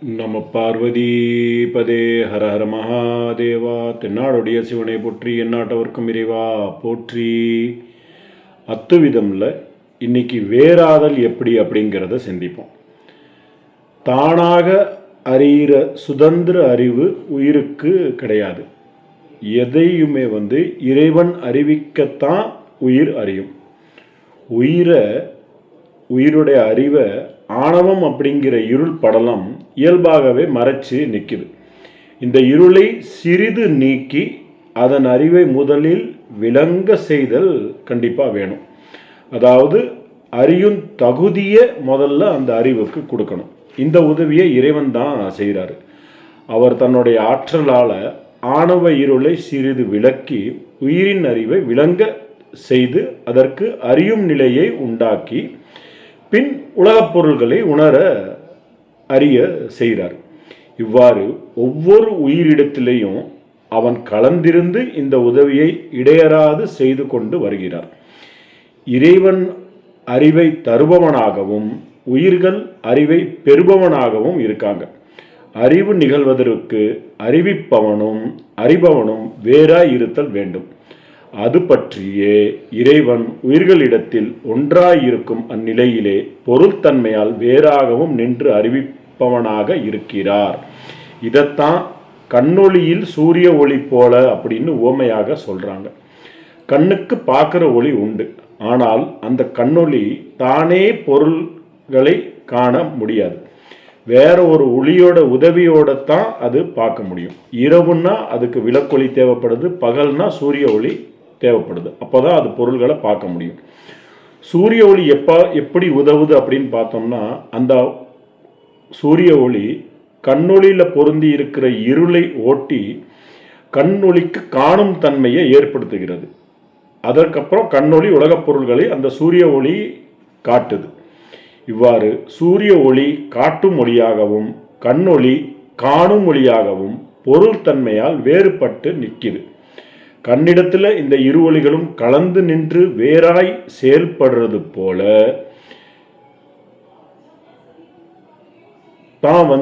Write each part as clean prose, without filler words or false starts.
நம பார்வதி பதே ஹர ஹர மகாதேவா. தென்னாடுடைய சிவனை போற்றி, எந்நாட்டவர்க்கும் இறைவா போற்றி. அத்துவிதம்ல இன்னைக்கு வேறாதல் எப்படி அப்படிங்கிறத சிந்திப்போம். தானாக அறிகிற சுதந்திர அறிவு உயிருக்கு கிடையாது. எதையுமே இறைவன் அறிவிக்கத்தான் உயிர் அறியும். உயிருடைய அறிவை ஆணவம் அப்படிங்கிற இருள் படலம் இயல்பாகவே மறைச்சு நிற்குது. இந்த இருளை சிறிது நீக்கி அதன் அறிவை முதலில் விளங்க செய்தல் கண்டிப்பாக வேணும். அதாவது அறியும் தகுதியை முதல்ல அந்த அறிவுக்கு கொடுக்கணும். இந்த உதவியை இறைவன் தான் செய்கிறாரு. அவர் தன்னுடைய ஆற்றலால் ஆணவ இருளை சிறிது விளக்கி உயிரின் அறிவை விளங்க செய்து அதற்கு அறியும் நிலையை உண்டாக்கி பின் உலகப் பொருள்களை உணர அறிய செய்கிறார். இவ்வாறு ஒவ்வொரு உயிரிடத்திலேயும் அவன் கலந்திருந்து இந்த உதவியை இடையறாது செய்து கொண்டு வருகிறார். இறைவன் அறிவை தருபவனாகவும் உயிர்கள் அறிவை பெறுபவனாகவும் இருக்காங்க. அறிவு நிகழ்வதற்கு அறிவிப்பவனும் அறிபவனும் வேறாய் இருத்தல் வேண்டும். அது பற்றியே இறைவன் உயிர்களிடத்தில் ஒன்றாயிருக்கும் அந்நிலையிலே பொருள்தன்மையால் வேறாகவும் நின்று அறிவிப்பவனாக இருக்கிறார். இதைத்தான் கண்ணொளியில் சூரிய ஒளி போல அப்படின்னு உவமையாக சொல்றாங்க. கண்ணுக்கு பார்க்குற ஒளி உண்டு, ஆனால் அந்த கண்ணொளி தானே பொருள்களை காண முடியாது. வேற ஒரு ஒளியோட உதவியோட தான் அது பார்க்க முடியும். இரவுன்னா அதுக்கு விளக்கொளி தேவைப்படுது, பகல்னா சூரிய ஒளி தேவைப்படுது. அப்போதான் அது பொருள்களை பார்க்க முடியும். சூரிய ஒளி எப்படி உதவுது அப்படின்னு பார்த்தோம்னா, அந்த சூரிய ஒளி கண்ணொளியில் பொருந்தி இருக்கிற இருளை ஓட்டி கண்ணொளிக்கு காணும் தன்மையை ஏற்படுத்துகிறது. அதற்கப்புறம் கண்ணொளி உலகப் பொருள்களை அந்த சூரிய ஒளி காட்டுது. இவ்வாறு சூரிய ஒளி காட்டும் ஒளியாகவும் கண்ணொளி காணும் ஒளியாகவும் பொருள் தன்மையால் வேறுபட்டு நிற்கிது. கண்ணிடத்தில் இந்த இரு ஒளிகளும் கலந்து நின்று வேறாய் செயல்படுறது போல தான்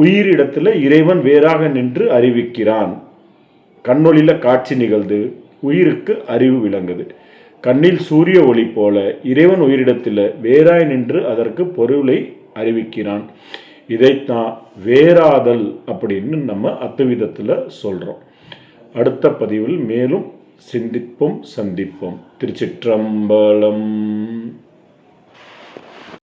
உயிரிடத்தில் இறைவன் வேறாக நின்று அறிவிக்கிறான். கண்ணொளியில் காட்சி நிகழ்ந்து உயிருக்கு அறிவு விளங்குது. கண்ணில் சூரிய ஒளி போல இறைவன் உயிரிடத்தில் வேறாய் நின்று அதற்கு பொருளை அறிவிக்கிறான். இதைத்தான் வேறாதல் அப்படின்னு நம்ம அத்துவிதத்தில் சொல்கிறோம். அடுத்த பதிவில் மேலும் சிந்திப்போம், சந்திப்போம். திருச்சிற்றம்பலம்.